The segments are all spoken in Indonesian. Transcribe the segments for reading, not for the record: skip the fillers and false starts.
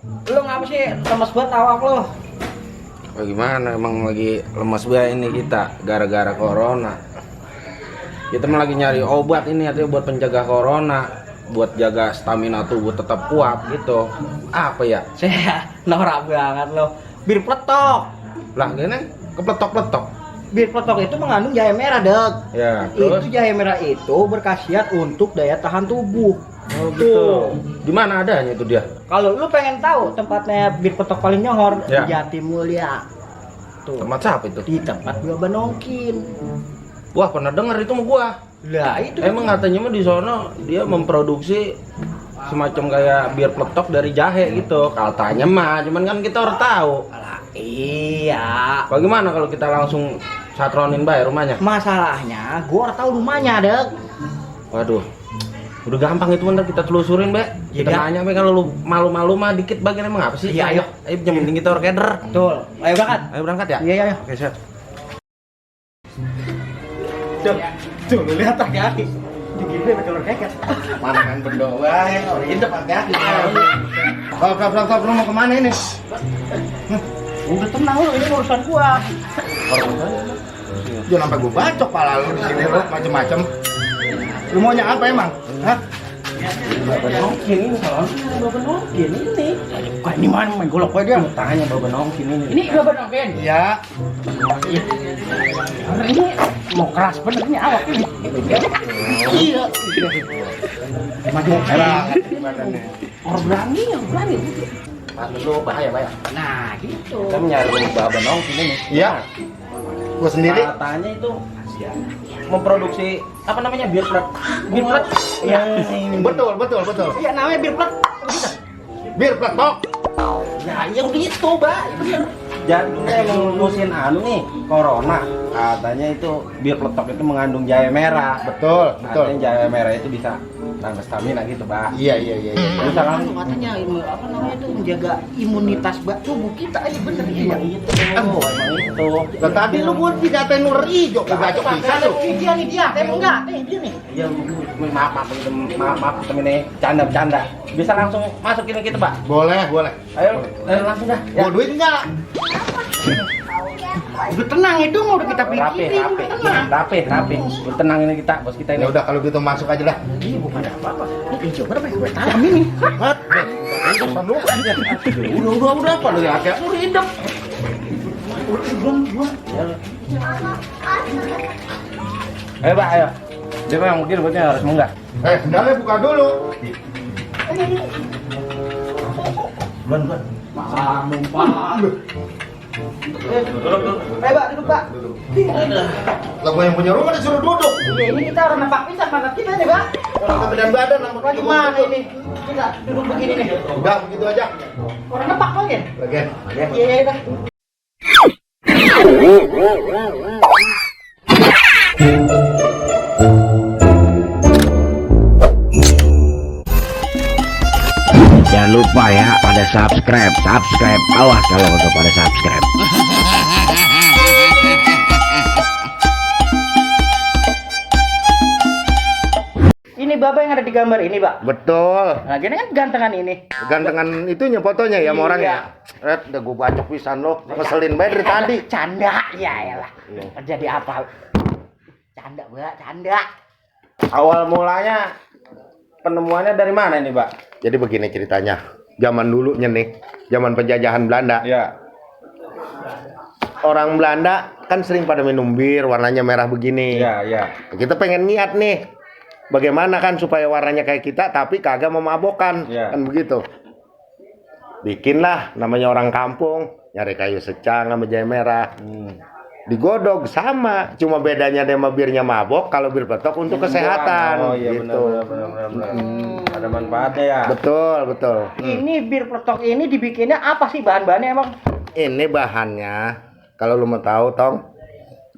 Lu ngapa sih lemes banget awak lu? Bagaimana emang lagi lemas banget ini kita gara-gara corona. Kita mah lagi nyari obat ini artinya buat penjaga corona, buat jaga stamina tubuh tetap kuat gitu. Apa ya? Saya norak banget lo. Bir peletok. Lah gini kepletok-pletok. Bir peletok itu mengandung jahe merah, Dek. Ya, Itu terus jahe merah itu berkhasiat untuk daya tahan tubuh. oh gitu. Di mana adanya itu dia? Kalau lu pengen tahu tempatnya bir peletok paling nyongor Ya. di Jatimulya. Tuh, Tempat siapa itu? di tempat gua Banongkin. Wah, pernah denger itu sama gua. Lah, itu Emang katanya mah di sono dia memproduksi semacam kayak bir peletok dari jahe gitu. Katanya mah, cuman kan kita orang tahu. Alah, iya. Bagaimana kalau kita langsung satronin bae rumahnya? Masalahnya gua harus tahu rumahnya, Dek. Waduh. Udah gampang itu bener kita telusurin, Be. Kita Iya. nanya, Be, kalau lu malu-malu mah dikit bagian emang apa sih? Iya, ayo. Ayo, yang penting kita orkeder. Betul. Ayo berangkat. Ayo berangkat ya? Iya, iya. Oke, siap. Tuh, lu lihat hati-hati. Digini pakai telur keket. Mana kan berdoa ya, orang hidup hati-hati. Stop, lu mau kemana ini? Udah tenang lu, ini urusan gua. Jangan sampai gue bacok pala lu di sini lu macem-macem. Lu maunya apa emang? Hah? Bapak Nongkin ini kalau Bapak Nongkin ini. Bukan ini mana main golok gua dia. Tanya Bapak Nongkin ini. Ini gua Banongkin. Iya. Ini mau keras bener nih awak ini. Iya. Maju Badannya. orang berani yang berani. Pantes lu bahaya. Nah, gitu. Kita nyari Bapak Nongkin ini. Iya. Gue sendiri. Katanya itu memproduksi apa namanya bir plet. Bir plet. Yang Betul. Iya namanya bir plet. Bir peletok. Ya, yang gitu, Mbak. Bener. Jadi emang musim anu nih corona katanya itu bir peletok itu mengandung jahe merah. Betul. Katanya jahe merah itu bisa nambah stamina gitu, Pak. Iya. Bisa kan? Katanya apa namanya itu menjaga imunitas tubuh kita aja bener iya. Itu, emang itu. Lah tadi lu gue dikatain nur ijo, gue bacok bisa lu. Ini dia, emang enggak, dia nih. Ya maaf temen ini canda. Bisa langsung masukin kita, Pak. Boleh. Ayo langsung dah. Mau duit enggak? Udah tenang itu mau udah kita pikirin, udah tenang. Rapi. Udah tenang ini kita, bos kita ini. Ya udah kalau gitu masuk aja dah. Ini bukan apa-apa. Ini hijau berapa ya? Gue tanam ini. Hah? Urusan lu. Udah apa lu ya? Lu hidup. Ayo, Pak, ayo. Dia yang mungkin buatnya harus munggah. Sendalnya buka dulu. Buan. Pak, duduk, Pak. Lah gue yang punya rumah disuruh duduk. Ya, ini kita orang nampak pisah mata kita nih, Pak. Orang kebedan badan sama Pak gimana ini? Kita duduk begini nih. Udah begitu aja. Orang nepak lagi. Lagi. Iya, dah. Jangan lupa ya pada subscribe, awas kalau nggak pada subscribe. Ini Bapak yang ada di gambar ini, Pak. Betul. Nah, gini kan gantengan ini. Gantengan itunya fotonya ya sama orangnya. Iya. Udah gue bacok pisan lo. Ngeselin banget dari tadi. Canda, ya elah. Jadi apa? Canda, Mbak, canda. Awal mulanya penemuannya dari mana ini, Pak? Jadi begini ceritanya. Zaman dulunya nih, zaman penjajahan Belanda. Ya. Orang Belanda kan sering pada minum bir warnanya merah begini. Ya. Kita pengen niat nih. Bagaimana kan supaya warnanya kayak kita tapi kagak memabokkan. Iya. Kan begitu. Bikinlah namanya orang kampung, nyari kayu secang sama jahe merah. Digodog sama, cuma bedanya dia sama birnya mabok, kalau bir peletok untuk kesehatan. Oh iya, gitu. benar. Ada manfaatnya ya. Betul. Ini bir peletok ini dibikinnya apa sih bahan-bahannya emang? Ini bahannya, kalau lu mau tahu, Tong,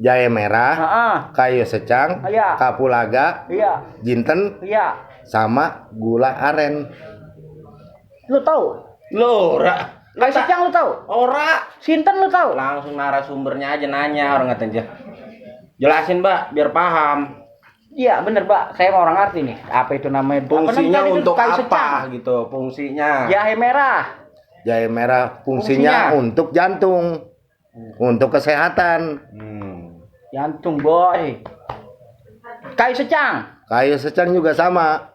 jahe merah, Heeh. kayu secang, Iya. kapulaga, Iya. jinten, Iya. sama gula aren. Lu tahu? Lora. Kayak secang lu tahu? Ora. Sinten lu tahu? Langsung narasumbernya aja nanya orang katanya. Jelasin, Mbak, biar paham. Iya, bener, Pak. Saya mau orang arti nih. Apa itu namanya? Fungsinya namanya? untuk Kayu apa secang. gitu, fungsinya. Jahe merah. Jahe merah fungsinya untuk jantung, untuk kesehatan. Jantung boy. Kayu secang. Kayu secang juga sama,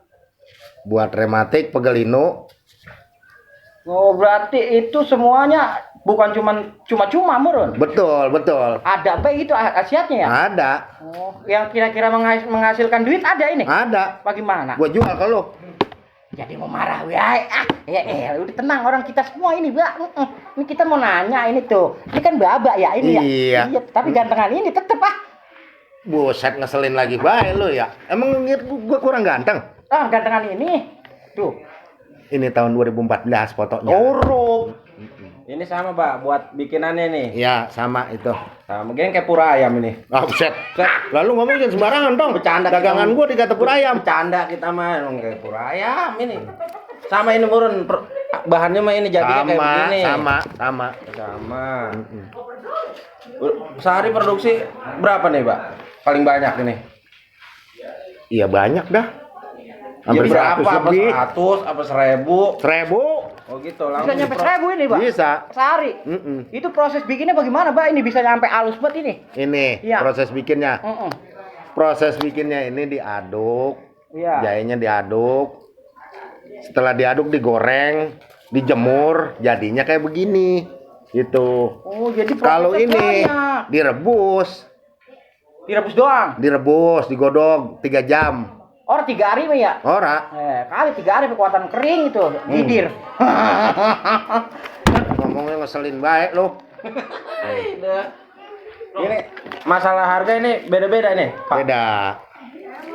buat rematik, pegelinu. Oh berarti itu semuanya bukan cuma murun. Betul, betul. Ada apa itu khasiatnya ya? Ada, Oh, yang kira-kira menghasilkan duit ada ini? ada. Bagaimana? Gua jual ke lu. Jadi mau marah ya? Udah tenang orang kita semua ini, Mbak. Ini kita mau nanya ini tuh. Ini kan babak ya ini ya. Iya. Iya, tapi gantengan ini tetep Buset, ngeselin lagi baik lu ya. Emang gua kurang ganteng? gantengan ini. Tuh. Ini tahun 2014 fotonya. Uruk. Ini sama, Pak, buat bikinannya nih. Iya, sama itu. Sama geng kayak pura ayam ini. Ah, buset. Lalu ngomong jangan sembarangan dong. Bercanda Dagangan kita. gua dikata pura ayam. Bercanda kita mah dong kayak pura ayam ini. Sama ini murun bahannya mah ini jadinya kayak begini. Sama. Sehari produksi berapa nih, Pak? Paling banyak ini. Iya banyak dah. Ya Hampir berapa? 100 Apa lebih. 100? Apa 1000? 1000 Oh gitu, Bisa langsung nyampe 1000 ini, Pak. bisa. Sehari. Itu proses bikinnya bagaimana, Pak? Ini bisa nyampe halus banget ini. Ini Iya. proses bikinnya. Proses bikinnya ini diaduk. Iya. Jahenya diaduk. Setelah diaduk digoreng, dijemur, jadinya kayak begini. Gitu. Oh, jadi Kalau prosesnya ini banyak. direbus, Direbus doang. digodog 3 jam. Orang 3 hari mah ya. Ora, Kali 3 hari kekuatan kering itu, gidir. ngomongnya ngeselin baik lu. ini masalah harga ini beda-beda nih, Pak. Beda.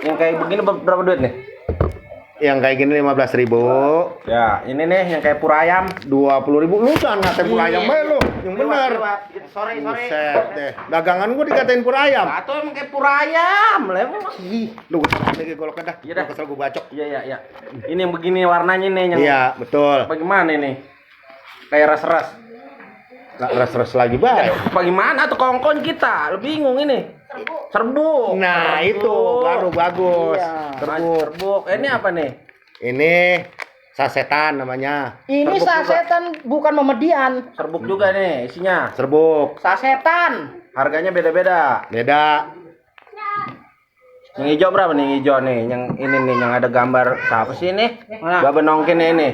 Yang kayak begini berapa duit nih? Yang kayak gini 15.000, Ya, ini nih yang kayak pura ayam. 20.000. Lu jangan ngatain pura ayam baik lu. Yang bener. Sorry. Buset deh. Dagangan gua dikatain pura ayam. Atau emang kayak pura ayam. Lah emang. Lu lagi golok dah. Iya dah. Kesel gua bacok. Iya. Ini yang begini warnanya nih yang Iya, betul. bagaimana ini? Kayak ras-ras. Nggak res-res lagi baik. Bagaimana tuh kongkong kita? Lu bingung ini. Serbuk. Nah, itu baru bagus. Iya. Serbuk. Ini apa nih? Ini sasetan namanya. Ini Serbuk sasetan bukan memedian. Serbuk juga nih isinya. Serbuk. Sasetan. Harganya beda-beda. Beda. Yang hijau berapa nih? Yang hijau nih, yang ini nih, yang ada gambar siapa sih ini? Mana? Baba nongkin ini.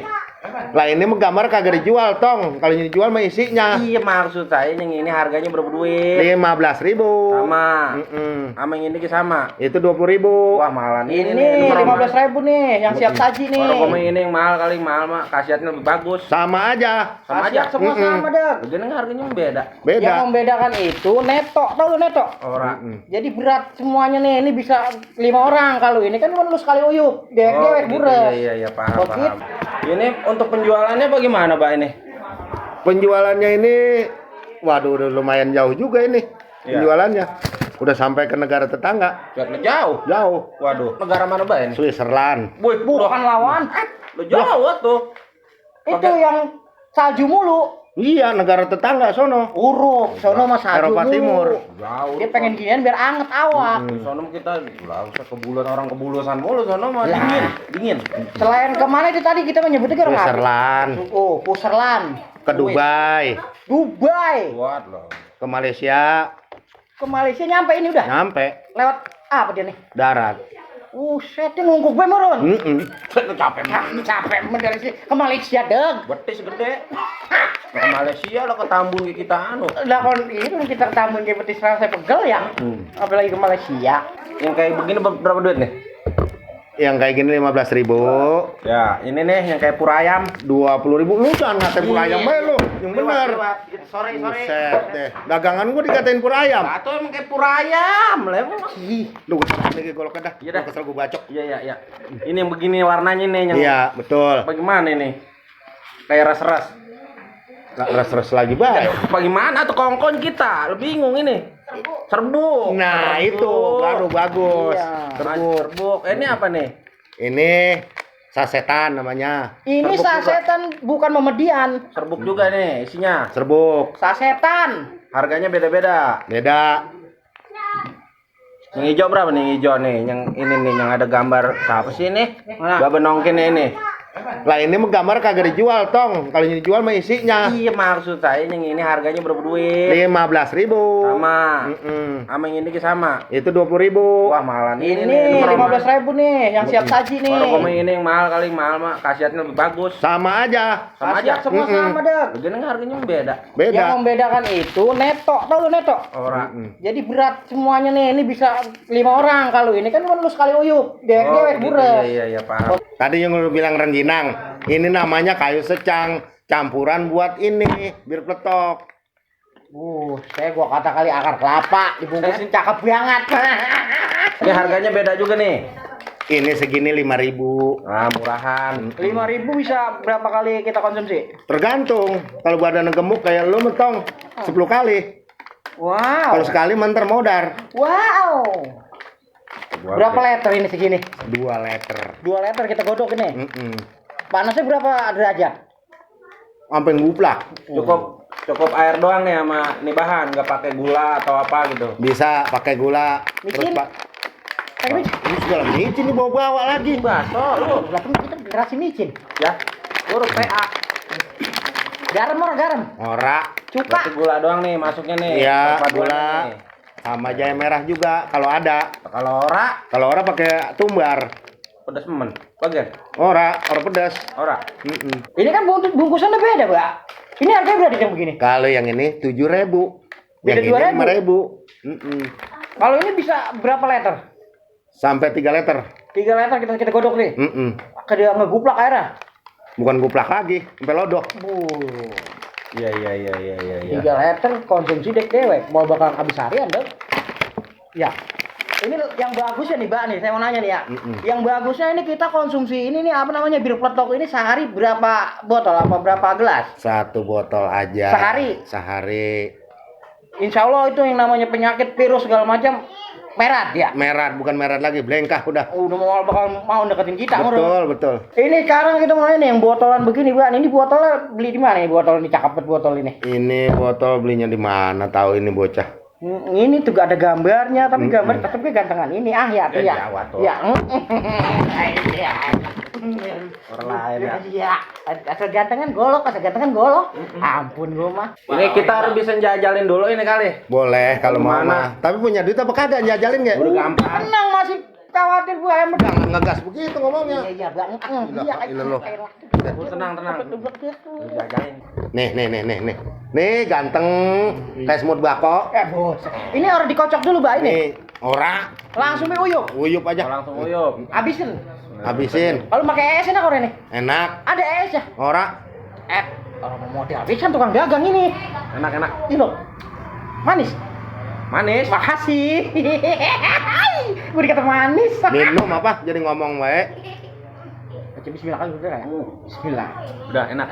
Lah ini mah gambar kagak dijual, Tong. Kalau dijual mah isinya. Iya maksud saya yang ini harganya berapa duit? 15.000. Sama. Mm-mm. Sama yang ini sama. Itu 20.000. Wah mahalan Ini nih. 15.000 nih, yang siap saji nih. Kalau ini yang mahal kali mahal mah khasiatnya lebih bagus. Sama aja. Sama Khasiat aja. semua sama deh. Begini harganya beda. Yang Beda. membedakan itu neto, tau lu neto? Orang. Jadi berat semuanya nih, ini bisa 5 orang. Kalau ini kan cuma lu sekali uyuk, dewek gitu. buret. Iya paham. Begitu. Ini untuk penjualannya bagaimana, Pak ini? Penjualannya ini waduh udah lumayan jauh juga ini. Iya. Penjualannya. Udah sampai ke negara tetangga. Jauh. Jauh. Waduh, negara mana, Pak ini? Switzerland. Wih, Bukan lawan. Lo jauh tuh. Itu yang salju mulu. Iya, negara tetangga sono. Uruk, sono mah salju Eropa mulu. Timur. Jauh. Dia pengen ginian biar anget awak. Sono kita lah usah kebulan orang kebulusan mulu sono mah Lah. dingin. Selain kemana itu tadi kita menyebutnya ke orang apa? Switzerland. Oh, Pusserland. Ke Dubai. Dubai. Kuat loh. Ke Malaysia. Ke Malaysia nyampe ini udah. Nyampe. Lewat apa dia nih? Darat. Set dia ngungguk gue merun. Lu capek banget. Capek dari sini ke Malaysia deg. Betis gede. Ke Malaysia lo ke Tambun kayak kita anu. Lah kon itu kita tamun kayak betis saya pegel ya. Apalagi ke Malaysia. Yang kayak begini berapa duit nih? Yang kayak gini 15.000. Ya, ini nih yang kayak pura ayam. 20.000. Lu jangan ngatain pura ayam baik lu. Yang bener. Sorry. Buset deh. Dagangan gua dikatain pura ayam. Atau emang kayak pura ayam. Lah emang. Lu lagi golok dah. Iya dah. Kesel gua bacok. Iya. Ini yang begini warnanya nih yang Iya, betul. bagaimana ini? Kayak ras-ras. Nggak res-res lagi baik. Bagaimana tuh kongkong kita? Lu bingung ini. Serbuk. Nah, itu baru bagus. Iya. Serbuk. Ini apa nih? Ini sasetan namanya. Ini Serbuk sasetan bukan memedian. Serbuk juga nih isinya. Serbuk. Sasetan. Harganya beda-beda. Beda. Yang hijau berapa nih? Yang hijau nih, yang ini nih, yang ada gambar siapa sih ini? Mana? Baba nongkin ini. Lah ini mah gambar kagak dijual, Tong. Kalau dijual mah isinya. Iya maksud saya yang ini harganya berapa duit? 15.000. Sama. Mm-mm. Sama yang ini sama. Itu 20.000. Wah mahalan Ini 15.000 nih, yang siap saji nih. Kalau komen ini yang mahal kali mahal mah khasiatnya lebih bagus. Sama aja. Sama Khasiat aja. semua sama deh. Begini harganya beda. Beda. Yang membedakan itu neto, tahu lu neto? Orang. Jadi berat semuanya nih, ini bisa 5 orang. Kalau ini kan cuma lu sekali uyup, dewek gitu, buret. iya paham. Tadi yang lu bilang rengginang, ini namanya kayu secang, campuran buat ini bir peletok. Gua kata kali akar kelapa dibungkusin cakep banget. Ini harganya beda juga nih. Ini segini 5.000. Nah, murahan. 5.000 bisa berapa kali kita konsumsi? Tergantung. Kalau badan gemuk kayak lu mentong 10 kali. Wow. Kalau sekali menter modar. Wow. Berapa liter ini segini? 2 liter. 2 liter kita godok ini. Panasnya berapa derajat? Sampai nguplak. Cukup air doang nih sama ini bahan, nggak pakai gula atau apa gitu. Bisa pakai gula. Micin? Terus Pak. Ini segala micin nih bawa-bawa lagi. Baso lu. Lah kan kita generasi micin. Ya. Huruf PA. Garam ora garam. Ora. Cuka. Berarti gula doang nih masuknya nih. Iya, Perpaduannya gula. nih. Sama jahe merah juga kalau ada. Kalau ora Kalau ora pakai tumbar. pedas memen. Bagian. Ora pedas. Ora. Ini kan bungkusannya beda, Mbak. Ini harganya berapa yang begini? Kalau yang ini 7.000. Beda Yang ini 2.000. 5.000. Kalau ini bisa berapa liter? Sampai 3 liter. 3 liter kita godok nih. Kayak ngeguplak airnya. Bukan guplak lagi, sampai lodok. Iya. 3 liter konsumsi dek dewek. Mau bakal habis harian dong. Ya. Ini yang bagusnya nih, Mbak nih. Saya mau nanya nih ya. Yang bagusnya ini kita konsumsi ini nih apa namanya bir peletok ini sehari berapa botol apa berapa gelas? 1 botol aja. Sehari. Insya Allah itu yang namanya penyakit virus segala macam merat ya. Merat, bukan merat lagi, blengkah udah. Udah mau deketin kita. Betul. Ini sekarang kita mau ini yang botolan begini, Bang. Ini botolnya beli di mana nih botol ini? Cakep banget botol ini. Ini botol belinya di mana? Tahu ini bocah. Ini juga ada gambarnya, tapi gambar tapi gantengan ini. Ya. Jawa tuh. Ya. Orang lain ya. Iya. Asal gantengan golok. Ampun gua mah. Ini kita harus bisa jajalin dulu ini kali. Boleh kalau mau Mana? mah. Tapi punya duit apa kagak jajalin nggak? Udah gampang. Tenang masih khawatir gua emang. Jangan ngegas begitu ngomongnya. Iya, Bang. Tenang. Jajalin. Nih. Nih ganteng kayak semut bako. Bos. Ini harus dikocok dulu, Mbak ini. Nih, ora. Langsung uyup. Uyup aja. Langsung uyup. Habisin. Kalau pakai es enak orang ini. Enak. Ada es ya? Ora. Kalau mau dihabisan tukang dagang ini. Enak. Ini loh. Manis. Makasih. Gue dikata manis. Minum apa? Jadi ngomong wae. Baca bismillah kan udah ya. Bismillah. Udah enak.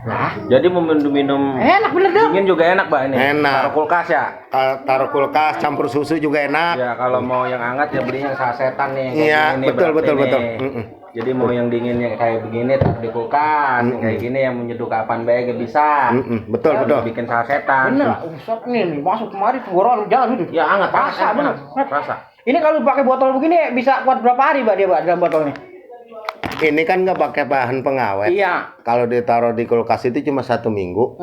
Lah, Jadi mau minum enak bener dong. dingin juga enak, Mbak ini. Enak. Taruh kulkas ya. Kalau taruh kulkas campur susu juga enak. Ya kalau mau yang hangat ya belinya sasetan nih. Iya, betul. Jadi mau yang dingin yang kayak begini taruh di kulkas, yang kayak gini yang menyeduh kapan baik bisa. Betul. Bikin sasetan. Bener, usap nih masuk kemari tenggorokan jalan itu. Ya hangat, Rasa bener. Rasa. Ini kalau pakai botol begini bisa kuat berapa hari, Mbak, dia, Mbak, dalam botol ini? Ini kan nggak pakai bahan pengawet. Iya. Kalau ditaruh di kulkas itu cuma 1 minggu.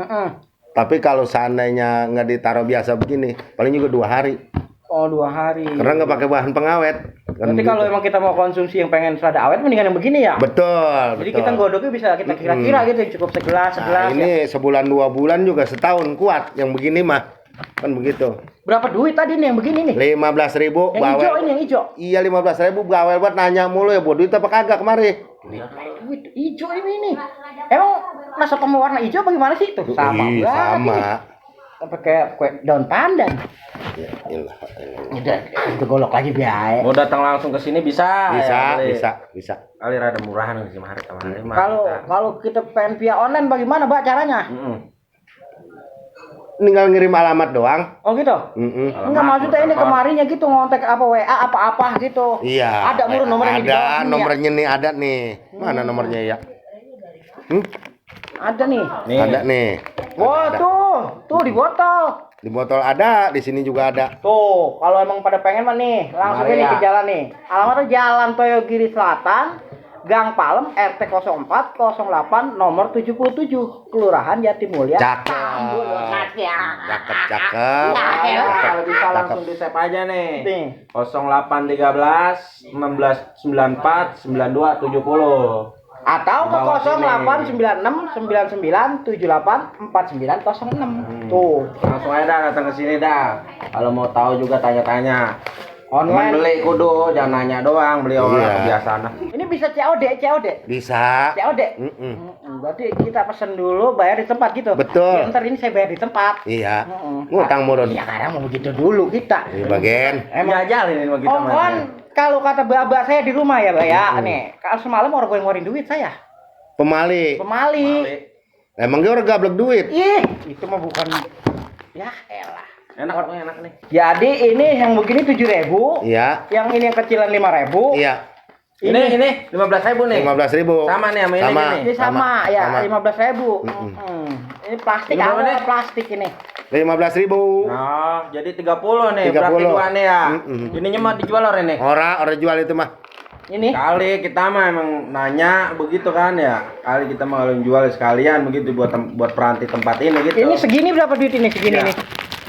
Tapi kalau seandainya nggak ditaruh biasa begini, paling juga 2 hari. Oh, 2 hari. Karena nggak pakai bahan pengawet. Kan Berarti gitu. kalau emang kita mau konsumsi yang pengen selada awet, mendingan yang begini ya? Betul. Jadi kita godoknya bisa kita kira-kira gitu, cukup segelas Nah, ini ya. sebulan 2 bulan juga setahun kuat yang begini mah. Kan begitu. Berapa duit tadi nih yang begini nih? 15.000 Yang hijau ini, yang hijau. Iya 15.000 bawel buat nanya mulu ya, buat duit apa kagak kemari? Duit hijau ini. Emang rasa kamu warna hijau bagaimana sih itu? Sama Ih, banget sama. ini. Pakai kue daun pandan. Ya, iyalah. Udah, itu golok lagi biaya. Mau datang langsung ke sini bisa. Bisa. Kali rada murahan nih kemarin. Kalau kita pengen via online bagaimana, Mbak, caranya? Tinggal ngirim alamat doang. Oh gitu? Enggak, maksudnya ini kemarinnya gitu ngontek apa WA apa-apa gitu. Iya. Ada nomornya di bawah Ada sini nomornya nih, ada nih. Mana nomornya ya? Ada nih. Ada nih. Wah, tuh di botol. Di botol ada, di sini juga ada. Tuh, kalau emang pada pengen mah nih, langsung Mari ini ya. ke jalan nih. Alamatnya Jalan Toyogiri Selatan, Gang Palem, RT 04 08 nomor 77, Kelurahan Jatimulya. Cakep. Cakep. Kalau bisa Cakep. Langsung di save aja nih. Nih. 0813 1694 9270. Atau ke Bawah sini. 0896 99 78 4906. Tuh, Langsung aja dah datang ke sini dah. Kalau mau tahu juga tanya-tanya. online. Beli kudu, jangan nanya doang, beli orang Iya. kebiasaan. Ini bisa COD. Bisa. COD. Mm-mm. Berarti kita pesen dulu, bayar di tempat gitu. Betul. Ya, ntar ini saya bayar di tempat. Iya. Mm-mm. Ngutang murun. Iya, karena mau begitu dulu kita. Di bagian. Emang jajal ini bagi Om On, kalau kata babak saya di rumah ya, Mbak ya. Nih, kalau semalam orang gue ngeluarin duit saya. Pemali. Pemali. Emang dia orang gablek duit. Ih, itu mah bukan. Ya elah. enak nih. Jadi ini yang begini 7.000. Iya. Yang ini yang kecilan 5.000. Iya. Ini 15.000 nih. 15.000. Sama nih sama ini nih. Ini sama, ya, Sama. 15.000. Mm-mm. Ini plastik, Ini berapa ada nih? plastik ini. 15.000. Oh, jadi 30 nih, 30. berarti dua nih ya. Mm-mm. Ininya mah dijual orang ini. Orang jual itu mah. Ini. Kali kita mah emang nanya begitu kan ya. Kali kita mau jual sekalian begitu buat peranti tempat ini gitu. Ini segini berapa duit ini? Segini Iya. nih.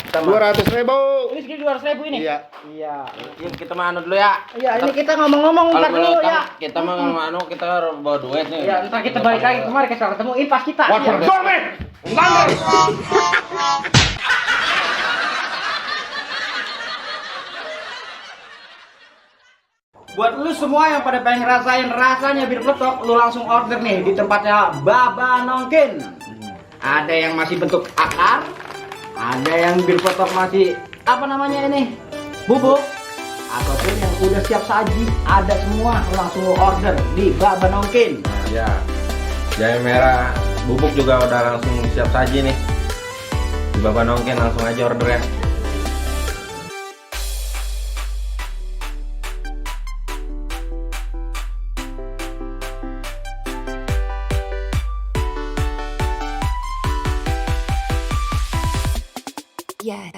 Kita mah, 200.000. Ini segini 200.000 ini. Iya. Iya. yuk, kita mah anu dulu ya. Iya, ini kita ngomong-ngomong Kalau ntar dulu boleh ya. kita mah anu kita bawa duit nih. Ya, ntar kita balik lagi kemari kita ketemuin pas kita. Wah, Iya. berdor nih. Buat lu semua yang pada pengen ngerasain rasanya bir peletok, lu langsung order nih di tempatnya Baba Nongkin. Ada yang masih bentuk akar, ada yang bir peletok masih apa namanya ini? Bubuk. Ataupun yang udah siap saji, ada semua. Lu langsung lu order di Baba Nongkin. Nah, ya. Jahe merah bubuk juga udah langsung siap saji nih. Di Bapak Nongken langsung aja order ya. Yeah.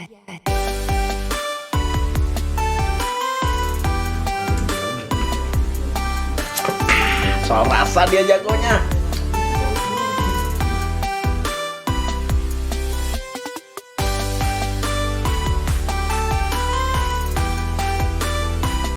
Soal rasa dia jagonya.